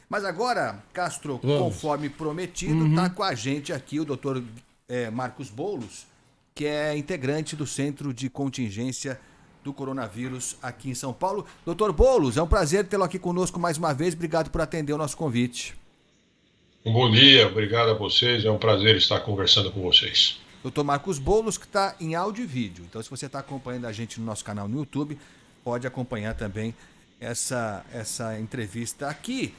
Mas agora, Castro, Vamos. conforme prometido, está com a gente aqui o doutor Marcos Boulos, que é integrante do Centro de Contingência do Coronavírus aqui em São Paulo. Doutor Boulos, é um prazer tê-lo aqui conosco mais uma vez. Obrigado por atender o nosso convite. Um bom dia, obrigado a vocês, é um prazer estar conversando com vocês. Doutor Marcos Boulos, que está em áudio e vídeo. Então, se você está acompanhando a gente no nosso canal no YouTube, pode acompanhar também essa entrevista aqui.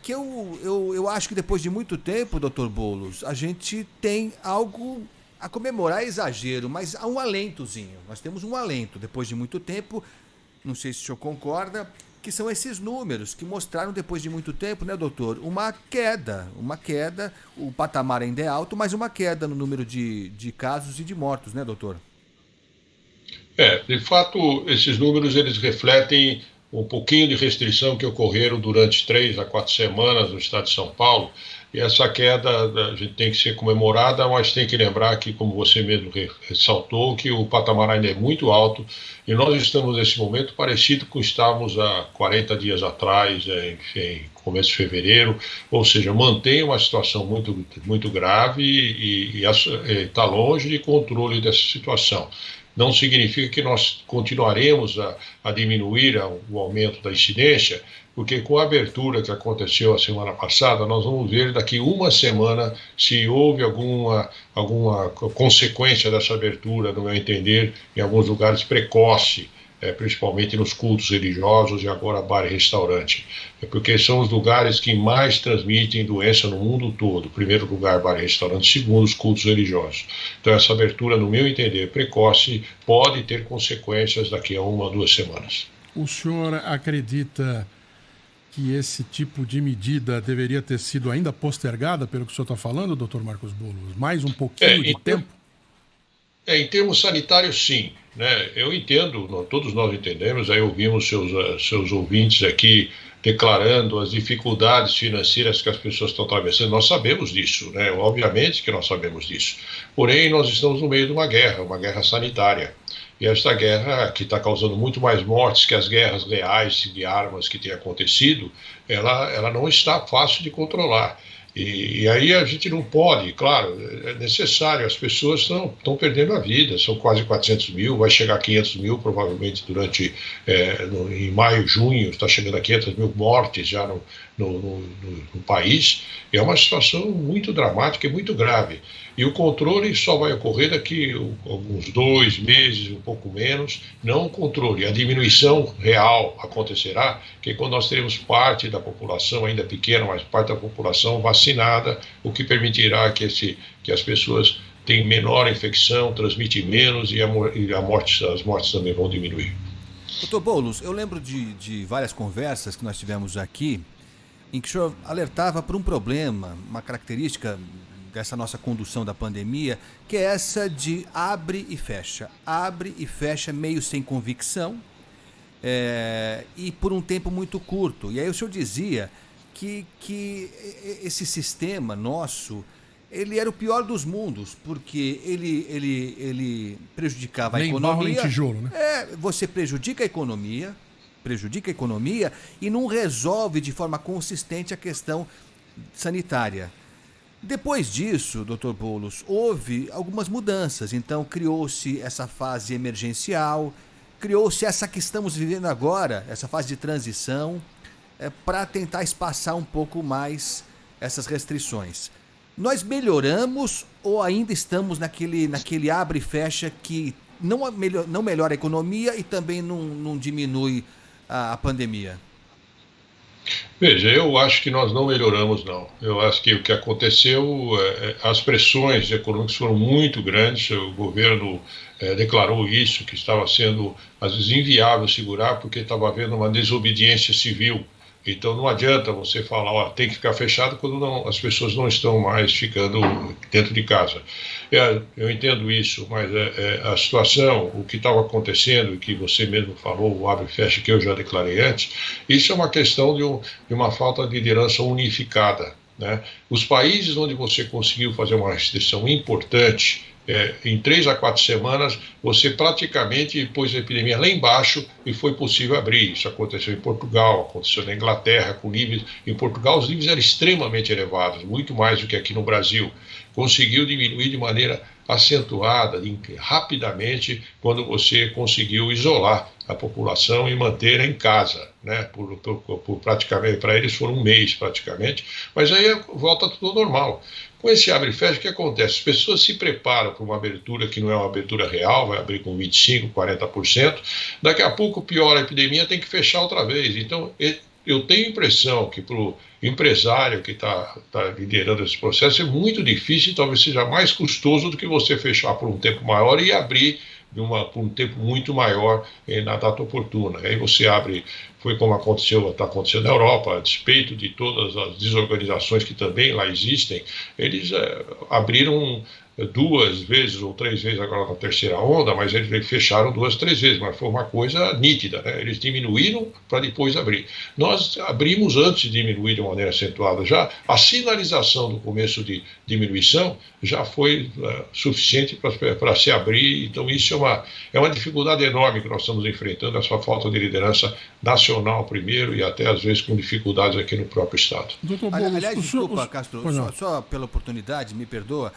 Que eu acho que depois de muito tempo, doutor Boulos, a gente tem algo a comemorar, é exagero, mas há um alentozinho. Nós temos um alento depois de muito tempo, não sei se o senhor concorda, que são esses números que mostraram depois de muito tempo, né, doutor, uma queda, o patamar ainda é alto, mas uma queda no número de casos e de mortos, né, doutor? De fato, esses números eles refletem um pouquinho de restrição que ocorreram durante 3 a 4 semanas no estado de São Paulo, e essa queda a gente tem que ser comemorada, mas tem que lembrar que, como você mesmo ressaltou, que o patamar ainda é muito alto, e nós estamos nesse momento parecido com estávamos há 40 dias atrás, em começo de fevereiro, ou seja, mantém uma situação muito, muito grave e está longe de controle dessa situação. Não significa que nós continuaremos a diminuir o aumento da incidência, porque com a abertura que aconteceu a semana passada, nós vamos ver daqui uma semana se houve alguma consequência dessa abertura, no meu entender, em alguns lugares precoce, principalmente nos cultos religiosos e agora bar e restaurante. Porque são os lugares que mais transmitem doença no mundo todo. Primeiro lugar, bar e restaurante, segundo, os cultos religiosos. Então essa abertura, no meu entender, precoce, pode ter consequências daqui a 1 a 2 semanas. O senhor acredita que esse tipo de medida deveria ter sido ainda postergada pelo que o senhor está falando, doutor Marcos Boulos? Mais um pouquinho de tempo? Em termos sanitários, sim. Né? Eu entendo, todos nós entendemos, aí ouvimos seus ouvintes aqui declarando as dificuldades financeiras que as pessoas estão atravessando. Nós sabemos disso, né? Obviamente que nós sabemos disso. Porém, nós estamos no meio de uma guerra sanitária. E esta guerra, que está causando muito mais mortes que as guerras reais de armas que têm acontecido, ela não está fácil de controlar. E aí a gente não pode, claro, é necessário, as pessoas estão perdendo a vida, são quase 400 mil, vai chegar a 500 mil provavelmente em maio, junho, está chegando a 500 mil mortes já no país. É uma situação muito dramática e muito grave. E o controle só vai ocorrer daqui alguns 2 meses, um pouco menos, não o controle, a diminuição real acontecerá, que quando nós teremos parte da população, ainda pequena, mas parte da população vacinada, o que permitirá que as pessoas tenham menor infecção, transmitem menos e as mortes também vão diminuir. Doutor Boulos, eu lembro de várias conversas que nós tivemos aqui, em que o senhor alertava para um problema, uma característica dessa nossa condução da pandemia, que é essa de abre e fecha meio sem convicção e por um tempo muito curto. E aí o senhor dizia que esse sistema nosso, ele era o pior dos mundos, porque ele prejudicava a economia. Nem barro, nem tijolo, né? Você prejudica a economia e não resolve de forma consistente a questão sanitária. Depois disso, doutor Boulos, houve algumas mudanças. Então criou-se essa fase emergencial, criou-se essa que estamos vivendo agora, essa fase de transição, para tentar espaçar um pouco mais essas restrições. Nós melhoramos ou ainda estamos naquele abre e fecha que não melhora a economia e também não diminui a pandemia? Veja, eu acho que nós não melhoramos, não. Eu acho que o que aconteceu, as pressões econômicas foram muito grandes, o governo declarou isso, que estava sendo, às vezes, inviável segurar, porque estava havendo uma desobediência civil. Então não adianta você falar, ó, tem que ficar fechado quando as pessoas não estão mais ficando dentro de casa. Eu entendo isso, mas a situação, o que estava acontecendo, e que você mesmo falou, o abre e fecha, que eu já declarei antes, isso é uma questão de uma falta de liderança unificada. Né? Os países onde você conseguiu fazer uma restrição importante, em 3 a 4 semanas, você praticamente pôs a epidemia lá embaixo e foi possível abrir. Isso aconteceu em Portugal, aconteceu na Inglaterra, com níveis. Em Portugal, os níveis eram extremamente elevados, muito mais do que aqui no Brasil. Conseguiu diminuir de maneira acentuada, rapidamente, quando você conseguiu isolar a população e manter em casa, né? Por praticamente, para eles foram um mês praticamente, mas aí volta tudo ao normal. Com esse abre e fecha, o que acontece? As pessoas se preparam para uma abertura que não é uma abertura real, vai abrir com 25%, 40%, daqui a pouco piora a epidemia, tem que fechar outra vez. Então, eu tenho a impressão que para o empresário que está liderando esse processo é muito difícil e talvez seja mais custoso do que você fechar por um tempo maior e abrir por um tempo muito maior na data oportuna. Aí você abre, foi como está acontecendo na Europa, a despeito de todas as desorganizações que também lá existem, eles abriram 2 vezes ou 3 vezes agora na terceira onda, mas eles fecharam 2, 3 vezes, mas foi uma coisa nítida, né? Eles diminuíram para depois abrir. Nós abrimos antes de diminuir de maneira acentuada. Já a sinalização do começo de diminuição já foi suficiente para se abrir, então isso é uma dificuldade enorme que nós estamos enfrentando, essa falta de liderança nacional primeiro e até às vezes com dificuldades aqui no próprio Estado. Aliás, desculpa, Castro, só pela oportunidade, me perdoa,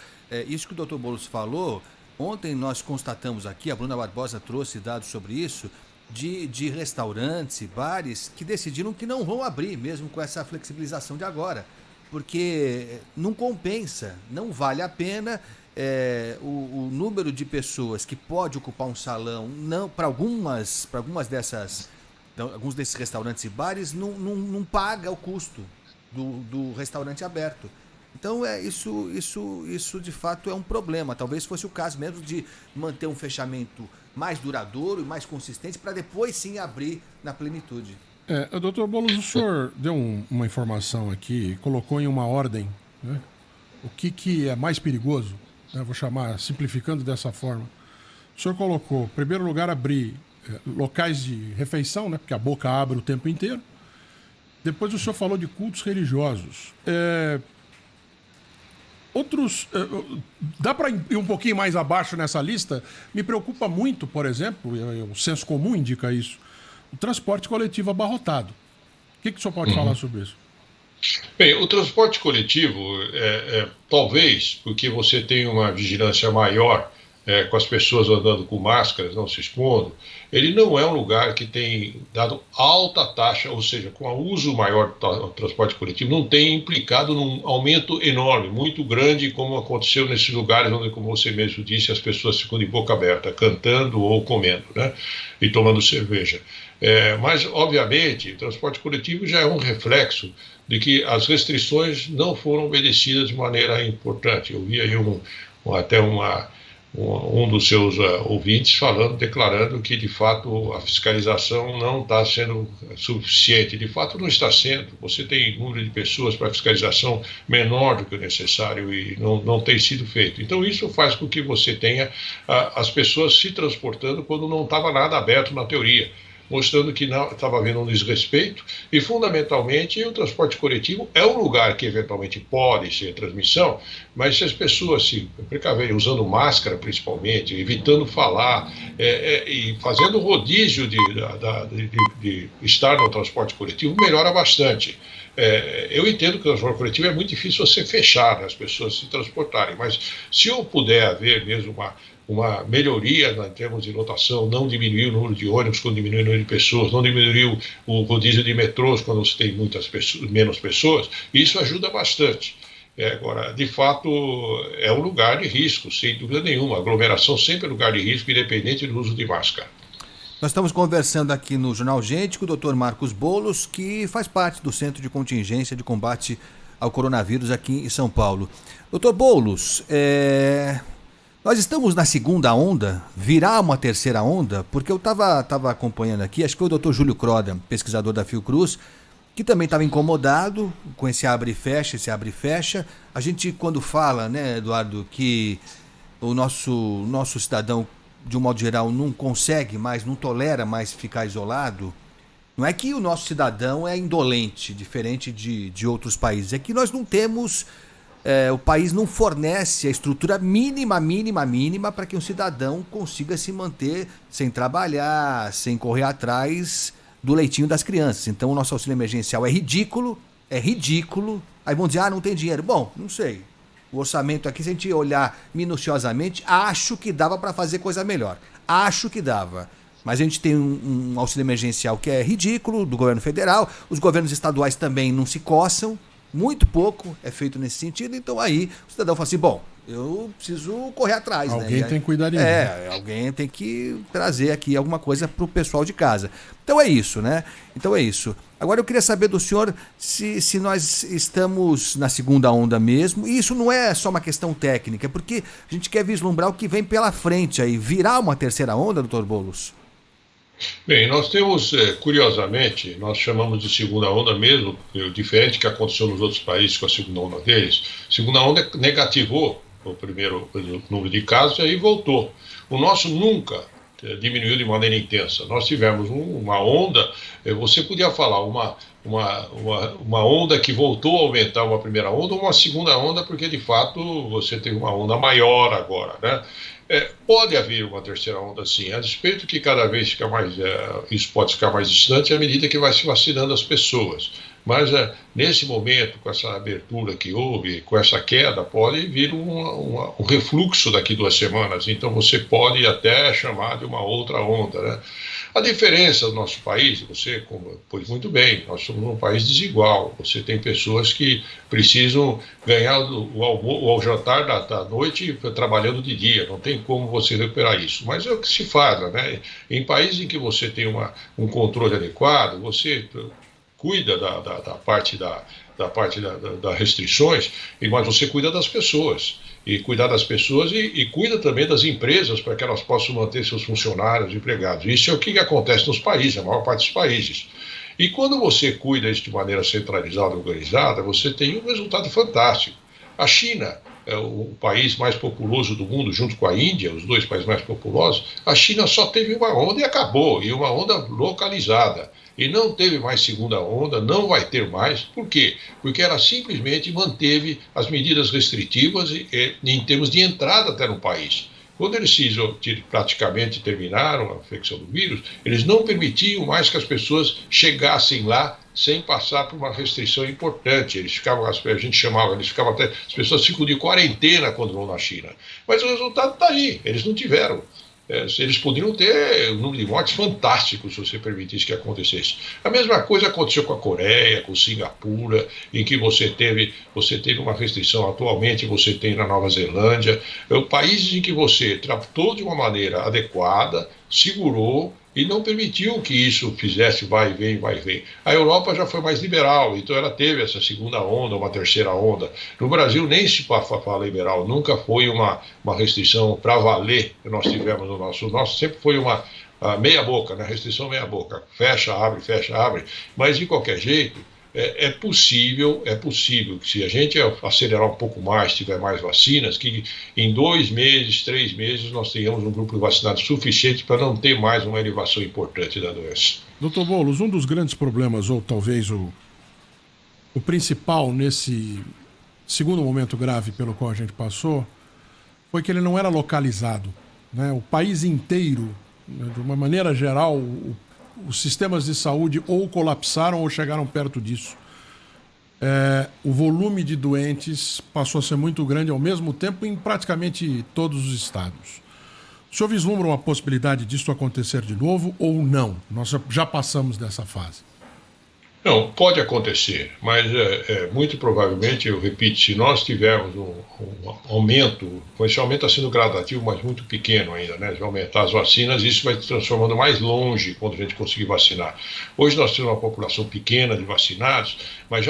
isso que o Dr. Boulos falou, ontem nós constatamos aqui, a Bruna Barbosa trouxe dados sobre isso, de restaurantes e bares que decidiram que não vão abrir, mesmo com essa flexibilização de agora, porque não compensa, não vale a pena. O número de pessoas que pode ocupar um salão, não, para algumas dessas, alguns desses restaurantes e bares, não paga o custo do restaurante aberto. Então isso de fato é um problema. Talvez fosse o caso mesmo de manter um fechamento mais duradouro e mais consistente para depois sim abrir na plenitude. Dr. Boulos, o senhor deu uma informação aqui, colocou em uma ordem, né, o que é mais perigoso, né, vou chamar, simplificando dessa forma. O senhor colocou, em primeiro lugar, abrir locais de refeição, né, porque a boca abre o tempo inteiro. Depois o senhor falou de cultos religiosos. Outros, dá para ir um pouquinho mais abaixo nessa lista? Me preocupa muito, por exemplo, o senso comum indica isso, o transporte coletivo abarrotado. O que o senhor pode falar sobre isso? Bem, o transporte coletivo, talvez porque você tem uma vigilância maior com as pessoas andando com máscaras, não se expondo, ele não é um lugar que tem dado alta taxa, ou seja, com o uso maior do transporte coletivo, não tem implicado num aumento enorme, muito grande, como aconteceu nesses lugares onde, como você mesmo disse, as pessoas ficam de boca aberta, cantando ou comendo, né, e tomando cerveja. Mas, obviamente, o transporte coletivo já é um reflexo de que as restrições não foram obedecidas de maneira importante. Eu vi aí até um dos seus ouvintes declarando que de fato a fiscalização não está sendo suficiente. De fato não está sendo. Você tem número de pessoas para fiscalização menor do que o necessário e não tem sido feito. Então isso faz com que você tenha as pessoas se transportando quando não estava nada aberto na teoria, mostrando que estava havendo um desrespeito e, fundamentalmente, o transporte coletivo é um lugar que, eventualmente, pode ser transmissão, mas se as pessoas se precaverem, usando máscara, principalmente, evitando falar e fazendo rodízio de estar no transporte coletivo, melhora bastante. Eu entendo que o transporte coletivo é muito difícil você fechar, né, as pessoas se transportarem, mas se eu puder haver mesmo uma melhoria em termos de lotação, não diminuir o número de ônibus quando diminui o número de pessoas, não diminuir o rodízio de metrôs quando você tem menos pessoas, isso ajuda bastante. Agora, de fato, é um lugar de risco, sem dúvida nenhuma. A aglomeração sempre é lugar de risco, independente do uso de máscara. Nós estamos conversando aqui no Jornal Gente com o Dr. Marcos Boulos, que faz parte do Centro de Contingência de Combate ao Coronavírus aqui em São Paulo. Dr. Boulos, nós estamos na segunda onda, virá uma terceira onda, porque eu estava acompanhando aqui, acho que foi o Dr. Júlio Croda, pesquisador da Fiocruz, que também estava incomodado com esse abre e fecha. A gente, quando fala, né, Eduardo, que o nosso cidadão, de um modo geral, não consegue mais, não tolera mais ficar isolado, não é que o nosso cidadão é indolente, diferente de outros países, é que nós não temos o país não fornece a estrutura mínima para que um cidadão consiga se manter sem trabalhar, sem correr atrás do leitinho das crianças. Então o nosso auxílio emergencial é ridículo. Aí vão dizer, não tem dinheiro. Bom, não sei. O orçamento aqui, se a gente olhar minuciosamente, acho que dava para fazer coisa melhor. Acho que dava. Mas a gente tem um auxílio emergencial que é ridículo, do governo federal. Os governos estaduais também não se coçam. Muito pouco é feito nesse sentido. Então aí o cidadão fala assim, bom, eu preciso correr atrás. Alguém tem que cuidar de mim. Alguém tem que trazer aqui alguma coisa para o pessoal de casa. Então é isso, né? Agora eu queria saber do senhor se nós estamos na segunda onda mesmo. E isso não é só uma questão técnica, é porque a gente quer vislumbrar o que vem pela frente aí. Virá uma terceira onda, doutor Boulos? Bem, nós temos, curiosamente, nós chamamos de segunda onda mesmo, diferente do que aconteceu nos outros países com a segunda onda deles. A segunda onda negativou o primeiro número de casos e aí voltou. O nosso nunca diminuiu de maneira intensa. Nós tivemos uma onda, você podia falar, uma onda que voltou a aumentar uma primeira onda ou uma segunda onda, porque de fato você tem uma onda maior agora, né? Pode haver uma terceira onda, sim, a despeito que cada vez fica mais, isso pode ficar mais distante à medida que vai se vacinando as pessoas. Mas nesse momento, com essa abertura que houve, com essa queda, pode vir um refluxo daqui 2 semanas. Então você pode até chamar de uma outra onda, né? A diferença do nosso país, você pôs muito bem, nós somos um país desigual. Você tem pessoas que precisam ganhar o jantar da noite trabalhando de dia. Não tem como você recuperar isso. Mas é o que se faz, né? Em países em que você tem um controle adequado, você cuida da parte das restrições, mas você cuida das pessoas. E cuidar das pessoas e cuida também das empresas para que elas possam manter seus funcionários, empregados. Isso é o que acontece nos países, a maior parte dos países. E quando você cuida isso de maneira centralizada e organizada, você tem um resultado fantástico. A China é o país mais populoso do mundo, junto com a Índia, os 2 países mais populosos. A China só teve uma onda e acabou, e uma onda localizada. E não teve mais segunda onda, não vai ter mais. Por quê? Porque ela simplesmente manteve as medidas restritivas em termos de entrada até no país. Quando eles praticamente terminaram a infecção do vírus, eles não permitiam mais que as pessoas chegassem lá sem passar por uma restrição importante. Eles ficavam, a gente chamava, as pessoas ficam de quarentena quando vão na China. Mas o resultado está aí, eles não tiveram. Eles poderiam ter um número de mortes fantástico se você permitisse que acontecesse. A mesma coisa aconteceu com a Coreia, com Singapura, em que você teve uma restrição. Atualmente você tem na Nova Zelândia. Países em que você tratou de uma maneira adequada, segurou e não permitiu que isso fizesse vai e vem. A Europa já foi mais liberal, então ela teve essa segunda onda, uma terceira onda. No Brasil nem se fala liberal, nunca foi uma restrição para valer que nós tivemos no nosso sempre foi uma meia boca, né? Restrição meia boca, fecha, abre, mas de qualquer jeito, é possível que se a gente acelerar um pouco mais, tiver mais vacinas, que em 2 meses, 3 meses, nós tenhamos um grupo de vacinados suficiente para não ter mais uma elevação importante da doença. Doutor Boulos, um dos grandes problemas, ou talvez o principal nesse segundo momento grave pelo qual a gente passou, foi que ele não era localizado, né? O país inteiro, né, de uma maneira geral, os sistemas de saúde ou colapsaram ou chegaram perto disso. O volume de doentes passou a ser muito grande ao mesmo tempo em praticamente todos os estados. O senhor vislumbra uma possibilidade disso acontecer de novo ou não? Nós já passamos dessa fase. Não, pode acontecer, mas muito provavelmente, eu repito, se nós tivermos um aumento, esse aumento está sendo gradativo, mas muito pequeno ainda, né? De aumentar as vacinas, isso vai se transformando mais longe quando a gente conseguir vacinar. Hoje nós temos uma população pequena de vacinados, mas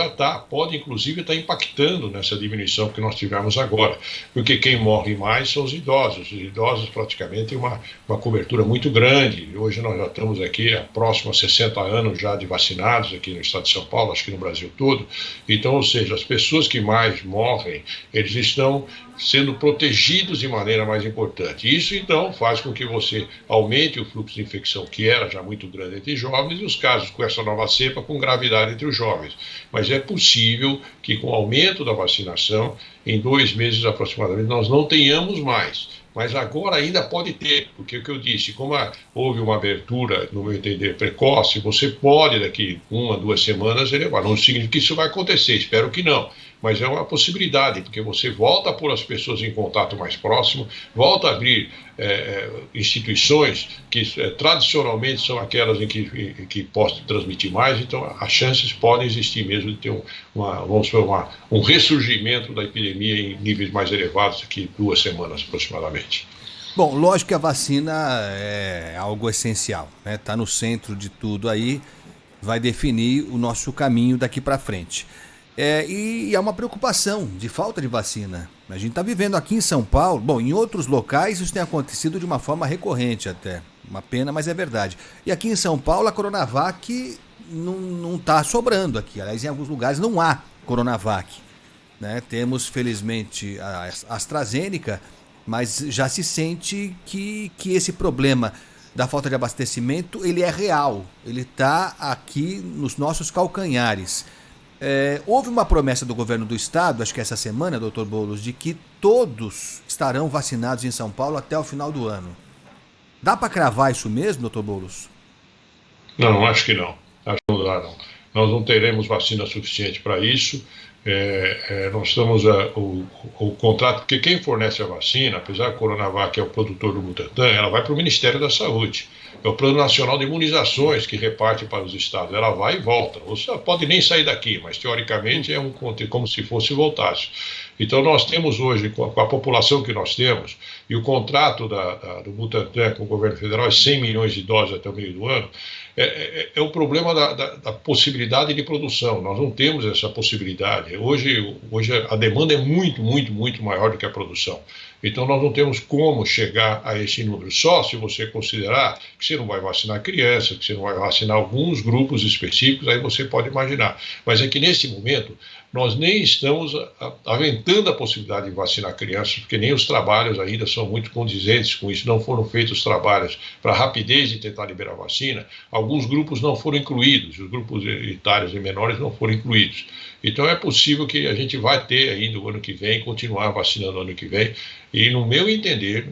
pode inclusive estar impactando nessa diminuição que nós tivemos agora, porque quem morre mais são os idosos. Os idosos praticamente têm uma cobertura muito grande. Hoje nós já estamos aqui próximo a 60 anos já de vacinados aqui no estado de São Paulo, acho que no Brasil todo. Então, ou seja, as pessoas que mais morrem, eles estão sendo protegidos de maneira mais importante. Isso, então, faz com que você aumente o fluxo de infecção, que era já muito grande entre jovens, e os casos com essa nova cepa com gravidade entre os jovens. Mas é possível que, com o aumento da vacinação, em 2 meses aproximadamente, nós não tenhamos mais. Mas agora ainda pode ter, porque o que eu disse, como houve uma abertura, no meu entender, precoce, você pode daqui 1 a 2 semanas elevar. Não significa que isso vai acontecer, espero que não. Mas é uma possibilidade, porque você volta a pôr as pessoas em contato mais próximo, volta a abrir instituições que tradicionalmente são aquelas em que possam transmitir mais, então as chances podem existir mesmo de ter um ressurgimento da epidemia em níveis mais elevados daqui 2 semanas aproximadamente. Bom, lógico que a vacina é algo essencial, né? Tá no centro de tudo aí, vai definir o nosso caminho daqui para frente. E há uma preocupação de falta de vacina. A gente está vivendo aqui em São Paulo, bom, em outros locais isso tem acontecido de uma forma recorrente até. Uma pena, mas é verdade. E aqui em São Paulo a Coronavac não está sobrando aqui. Aliás, em alguns lugares não há Coronavac, né? Temos, felizmente, a AstraZeneca, mas já se sente que esse problema da falta de abastecimento, ele é real. Ele está aqui nos nossos calcanhares. Houve uma promessa do governo do estado, acho que essa semana, doutor Boulos, de que todos estarão vacinados em São Paulo até o final do ano. Dá para cravar isso mesmo, doutor Boulos? Não, acho que não. Acho que não dá, não. Nós não teremos vacina suficiente para isso. Nós estamos o contrato, porque quem fornece a vacina, apesar da Coronavac é o produtor do Butantan, ela vai para o Ministério da Saúde. É o Plano Nacional de Imunizações que reparte para os estados. Ela vai e volta. Você pode nem sair daqui, mas teoricamente é como se fosse voltasse. Então nós temos hoje, com a população que nós temos, e o contrato do Butantan com o governo federal é 100 milhões de doses até o meio do ano, é o problema da possibilidade de produção. Nós não temos essa possibilidade. Hoje a demanda é muito, muito, muito maior do que a produção. Então nós não temos como chegar a esse número. Só se você considerar que você não vai vacinar crianças, que você não vai vacinar alguns grupos específicos, aí você pode imaginar. Mas é que nesse momento nós nem estamos aventando a possibilidade de vacinar crianças, porque nem os trabalhos ainda são muito condizentes com isso. Não foram feitos trabalhos para a rapidez de tentar liberar a vacina. Alguns grupos não foram incluídos, os grupos etários e menores não foram incluídos. Então é possível que a gente vai ter ainda o ano que vem, continuar vacinando o ano que vem. E no meu entender,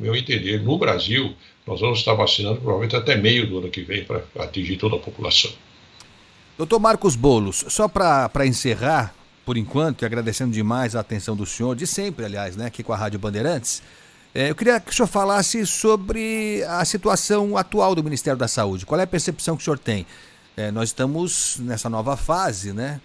no Brasil, nós vamos estar vacinando provavelmente até meio do ano que vem para atingir toda a população. Doutor Marcos Boulos, só para encerrar, por enquanto, e agradecendo demais a atenção do senhor, de sempre, aliás, né, aqui com a Rádio Bandeirantes, eu queria que o senhor falasse sobre a situação atual do Ministério da Saúde. Qual é a percepção que o senhor tem? Nós estamos nessa nova fase, né,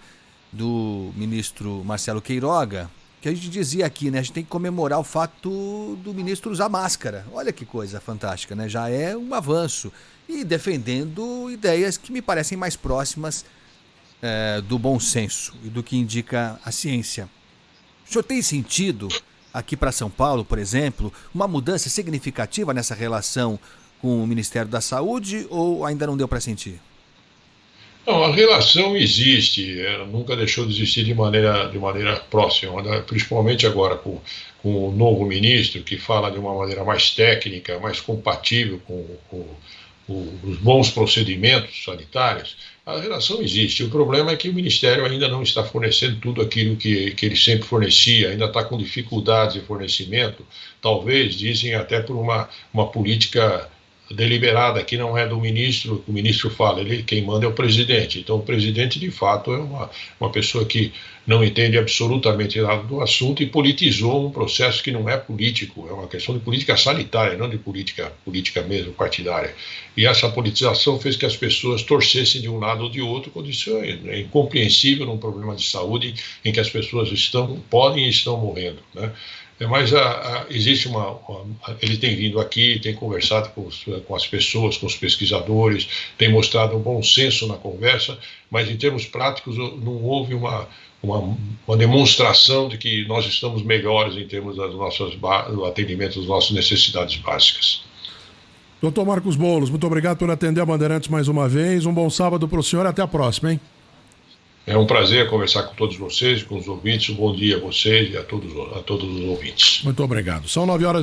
do ministro Marcelo Queiroga, que a gente dizia aqui, né, a gente tem que comemorar o fato do ministro usar máscara. Olha que coisa fantástica, né? Já é um avanço. E defendendo ideias que me parecem mais próximas do bom senso e do que indica a ciência. O senhor tem sentido, aqui para São Paulo, por exemplo, uma mudança significativa nessa relação com o Ministério da Saúde ou ainda não deu para sentir? Não, a relação existe, ela nunca deixou de existir de maneira próxima, principalmente agora com o novo ministro, que fala de uma maneira mais técnica, mais compatível com os bons procedimentos sanitários. A relação existe. O problema é que o Ministério ainda não está fornecendo tudo aquilo que ele sempre fornecia, ainda está com dificuldades de fornecimento, talvez, dizem, até por uma política deliberada que não é do ministro. O ministro fala, quem manda é o presidente. Então o presidente de fato é uma pessoa que não entende absolutamente nada do assunto e politizou um processo que não é político, é uma questão de política sanitária, não de política mesmo partidária. E essa politização fez que as pessoas torcessem de um lado ou de outro, quando isso é incompreensível num problema de saúde em que as pessoas podem e estão morrendo, né? Mas existe ele tem vindo aqui, tem conversado com as pessoas, com os pesquisadores, tem mostrado um bom senso na conversa, mas em termos práticos não houve uma demonstração de que nós estamos melhores em termos do atendimento das nossas necessidades básicas. Doutor Marcos Boulos, muito obrigado por atender a Bandeirantes mais uma vez. Um bom sábado para o senhor e até a próxima, hein? É um prazer conversar com todos vocês, com os ouvintes. Um bom dia a vocês e a todos os ouvintes. Muito obrigado. São 9 horas.